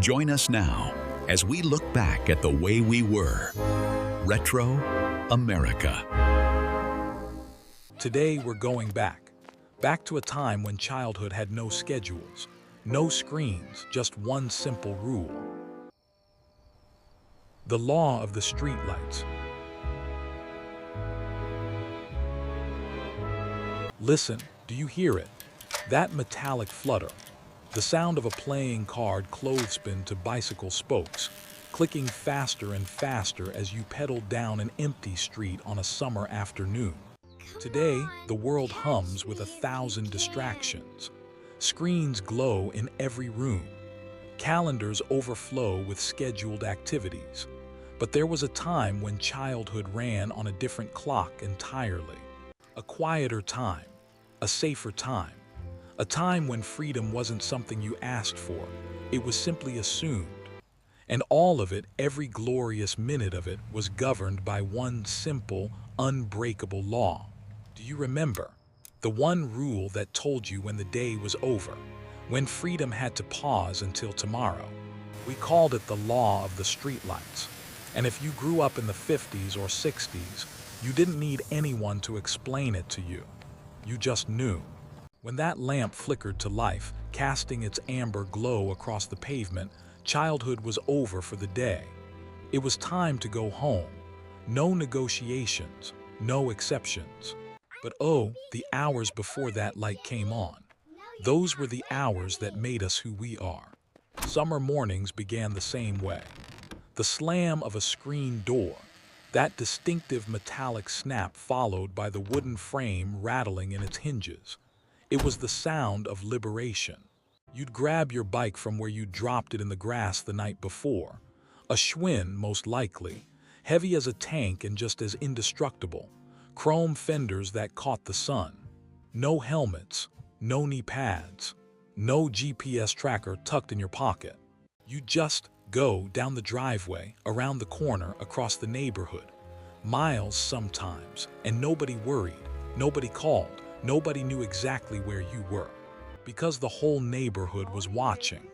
Join us now as we look back at the way we were. Retro America. Today we're going back to a time when childhood had no schedules, no screens, just one simple rule. The law of the streetlights. Listen, do you hear it? That metallic flutter. The sound of a playing card clothespin to bicycle spokes, clicking faster and faster as you pedal down an empty street on a summer afternoon. Today, the world hums with 1,000 distractions. Screens glow in every room. Calendars overflow with scheduled activities. But there was a time when childhood ran on a different clock entirely. A quieter time, a safer time. A time when freedom wasn't something you asked for, it was simply assumed. And all of it, every glorious minute of it, was governed by one simple, unbreakable law. Do you remember? The one rule that told you when the day was over, when freedom had to pause until tomorrow. We called it the law of the streetlights. And if you grew up in the 50s or 60s, you didn't need anyone to explain it to you. You just knew. When that lamp flickered to life, casting its amber glow across the pavement, childhood was over for the day. It was time to go home. No negotiations, no exceptions. But oh, the hours before that light came on. Those were the hours that made us who we are. Summer mornings began the same way. The slam of a screen door, that distinctive metallic snap followed by the wooden frame rattling in its hinges. It was the sound of liberation. You'd grab your bike from where you dropped it in the grass the night before. A Schwinn, most likely, heavy as a tank and just as indestructible. Chrome fenders that caught the sun. No helmets, no knee pads, no GPS tracker tucked in your pocket. You just go down the driveway, around the corner, across the neighborhood. Miles sometimes, and nobody worried, nobody called. Nobody knew exactly where you were, because the whole neighborhood was watching.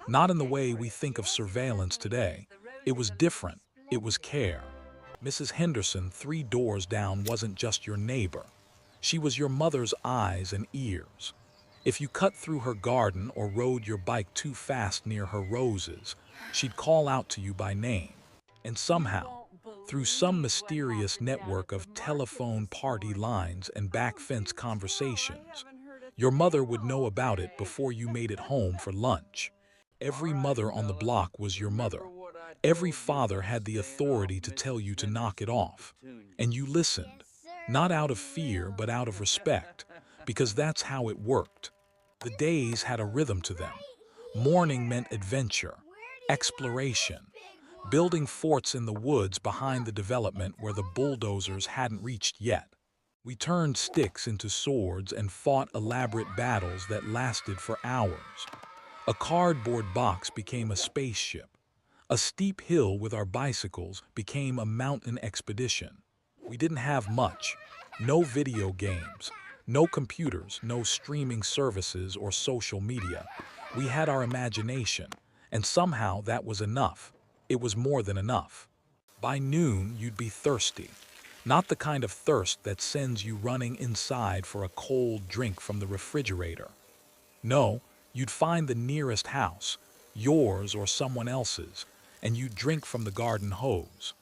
Not in the way we think of surveillance today. It was different. It was care. Mrs. Henderson, 3 doors down, wasn't just your neighbor. She was your mother's eyes and ears. If you cut through her garden or rode your bike too fast near her roses, she'd call out to you by name. And somehow, through some mysterious network of telephone party lines and back fence conversations, your mother would know about it before you made it home for lunch. Every mother on the block was your mother. Every father had the authority to tell you to knock it off. And you listened, not out of fear but out of respect, because that's how it worked. The days had a rhythm to them. Morning meant adventure, exploration, building forts in the woods behind the development where the bulldozers hadn't reached yet. We turned sticks into swords and fought elaborate battles that lasted for hours. A cardboard box became a spaceship. A steep hill with our bicycles became a mountain expedition. We didn't have much. No video games, no computers, no streaming services or social media. We had our imagination, and somehow that was enough. It was more than enough. By noon, you'd be thirsty. Not the kind of thirst that sends you running inside for a cold drink from the refrigerator. No, you'd find the nearest house, yours or someone else's, and you'd drink from the garden hose.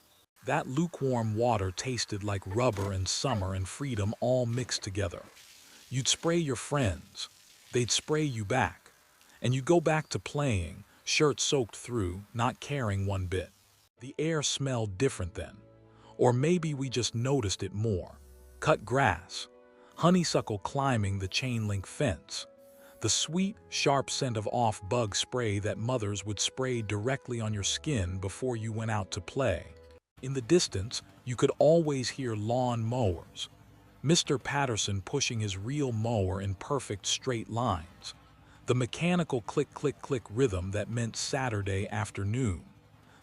That lukewarm water tasted like rubber and summer and freedom all mixed together. You'd spray your friends. They'd spray you back. And you'd go back to playing, shirt soaked through, not caring one bit. The air smelled different then. Or maybe we just noticed it more. Cut grass, honeysuckle climbing the chain-link fence, the sweet, sharp scent of off-bug spray that mothers would spray directly on your skin before you went out to play. In the distance, you could always hear lawn mowers. Mr. Patterson pushing his real mower in perfect straight lines. The mechanical click-click-click rhythm that meant Saturday afternoon.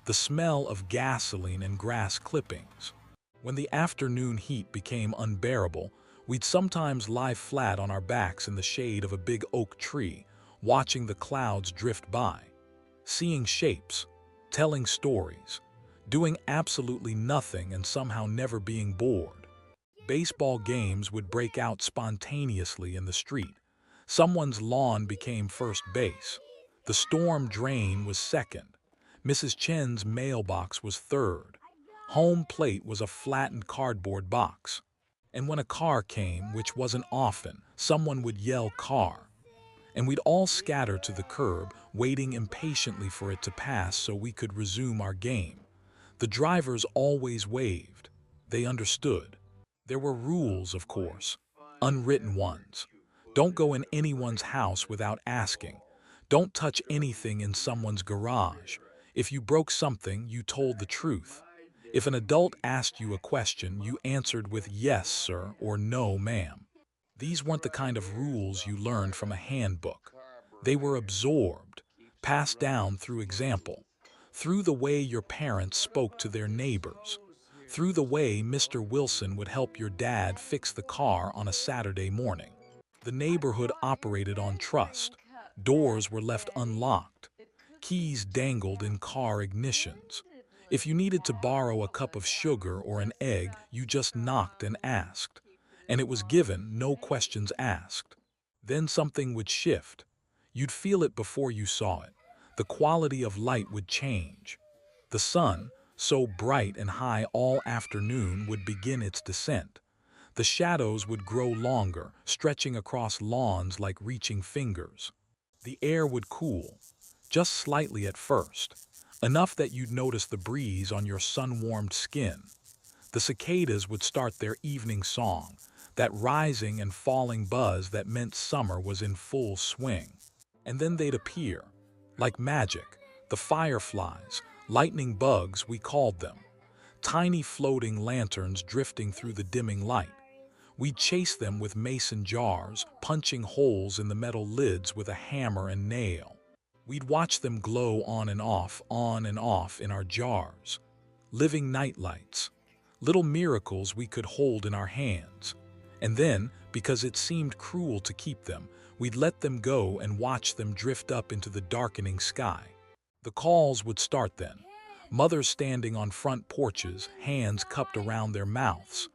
The smell of gasoline and grass clippings. When the afternoon heat became unbearable, we'd sometimes lie flat on our backs in the shade of a big oak tree, watching the clouds drift by. seeing shapes, telling stories, doing absolutely nothing and somehow never being bored. Baseball games would break out spontaneously in the street. Someone's lawn became first base. The storm drain was second. Mrs. Chen's mailbox was third. Home plate was a flattened cardboard box. And when a car came, which wasn't often, someone would yell "car." And we'd all scatter to the curb, waiting impatiently for it to pass so we could resume our game. The drivers always waved. They understood. There were rules, of course, unwritten ones. Don't go in anyone's house without asking. Don't touch anything in someone's garage. If you broke something, you told the truth. If an adult asked you a question, you answered with "yes, sir," or "no, ma'am." These weren't the kind of rules you learned from a handbook. They were absorbed, passed down through example, through the way your parents spoke to their neighbors, through the way Mr. Wilson would help your dad fix the car on a Saturday morning. The neighborhood operated on trust. Doors were left unlocked. Keys dangled in car ignitions. If you needed to borrow a cup of sugar or an egg, you just knocked and asked. And it was given, no questions asked. Then something would shift. You'd feel it before you saw it. The quality of light would change. The sun, so bright and high all afternoon, would begin its descent. The shadows would grow longer, stretching across lawns like reaching fingers. The air would cool, just slightly at first, enough that you'd notice the breeze on your sun-warmed skin. The cicadas would start their evening song, that rising and falling buzz that meant summer was in full swing. And then they'd appear, like magic, the fireflies, lightning bugs we called them, tiny floating lanterns drifting through the dimming light. We'd chase them with mason jars, punching holes in the metal lids with a hammer and nail. We'd watch them glow on and off in our jars. Living nightlights, little miracles we could hold in our hands. And then, because it seemed cruel to keep them, we'd let them go and watch them drift up into the darkening sky. The calls would start then. Mothers standing on front porches, hands cupped around their mouths.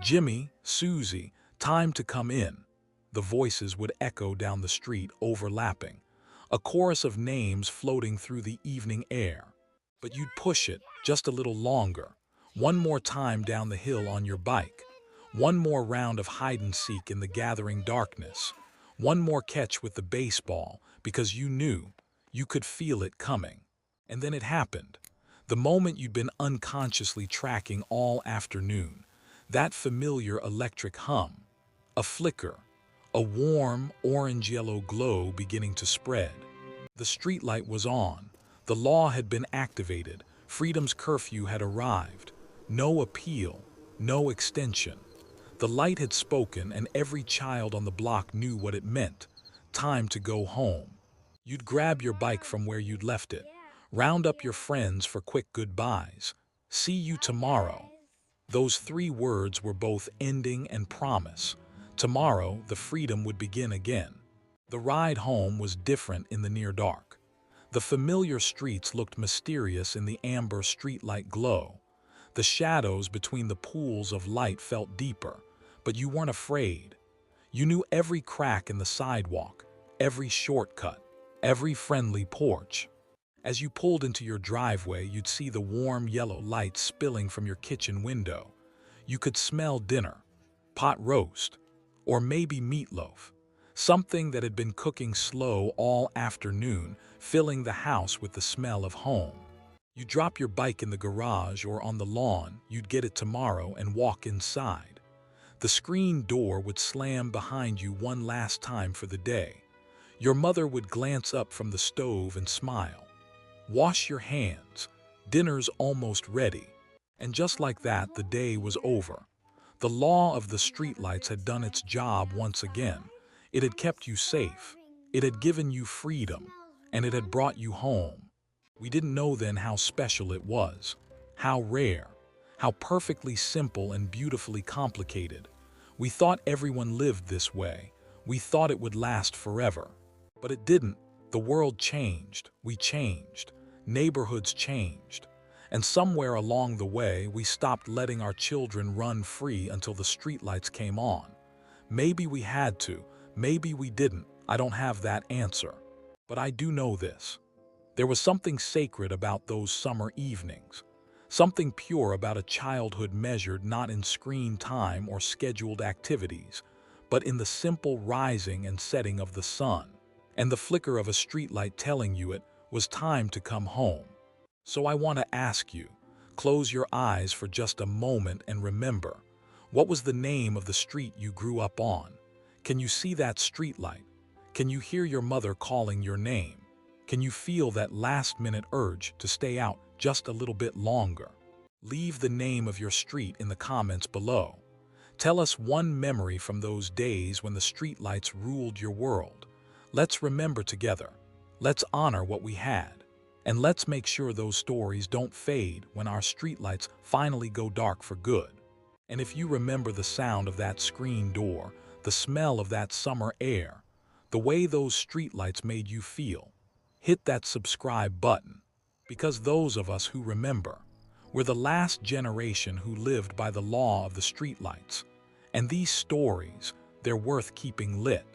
"Jimmy, Susie, time to come in." The voices would echo down the street, overlapping. A chorus of names floating through the evening air. But you'd push it just a little longer. One more time down the hill on your bike. One more round of hide-and-seek in the gathering darkness. One more catch with the baseball, because you knew, you could feel it coming. And then it happened. The moment you'd been unconsciously tracking all afternoon. That familiar electric hum. A flicker. A warm, orange-yellow glow beginning to spread. The streetlight was on. The law had been activated. Freedom's curfew had arrived. No appeal. No extension. The light had spoken, and every child on the block knew what it meant. Time to go home. You'd grab your bike from where you'd left it. Round up your friends for quick goodbyes. See you tomorrow. Those three words were both ending and promise. Tomorrow, the freedom would begin again. The ride home was different in the near dark. The familiar streets looked mysterious in the amber streetlight glow. The shadows between the pools of light felt deeper, but you weren't afraid. You knew every crack in the sidewalk, every shortcut, every friendly porch. As you pulled into your driveway, you'd see the warm yellow light spilling from your kitchen window. You could smell dinner, pot roast, or maybe meatloaf, something that had been cooking slow all afternoon, filling the house with the smell of home. You drop your bike in the garage or on the lawn, you'd get it tomorrow and walk inside. The screen door would slam behind you one last time for the day. Your mother would glance up from the stove and smile. Wash your hands. Dinner's almost ready. And just like that, the day was over. The law of the streetlights had done its job once again. It had kept you safe. It had given you freedom. And it had brought you home. We didn't know then how special it was, how rare, how perfectly simple and beautifully complicated. We thought everyone lived this way. We thought it would last forever. But it didn't. The world changed, we changed, neighborhoods changed, and somewhere along the way we stopped letting our children run free until the streetlights came on. Maybe we had to, maybe we didn't. I don't have that answer. But I do know this. There was something sacred about those summer evenings, something pure about a childhood measured not in screen time or scheduled activities, but in the simple rising and setting of the sun, and the flicker of a streetlight telling you it was time to come home. So I want to ask you, close your eyes for just a moment and remember, what was the name of the street you grew up on? Can you see that streetlight? Can you hear your mother calling your name? Can you feel that last-minute urge to stay out just a little bit longer? Leave the name of your street in the comments below. Tell us one memory from those days when the streetlights ruled your world. Let's remember together. Let's honor what we had. And let's make sure those stories don't fade when our streetlights finally go dark for good. And if you remember the sound of that screen door, the smell of that summer air, the way those streetlights made you feel, hit that subscribe button. Because those of us who remember, we're the last generation who lived by the law of the streetlights. And these stories, they're worth keeping lit.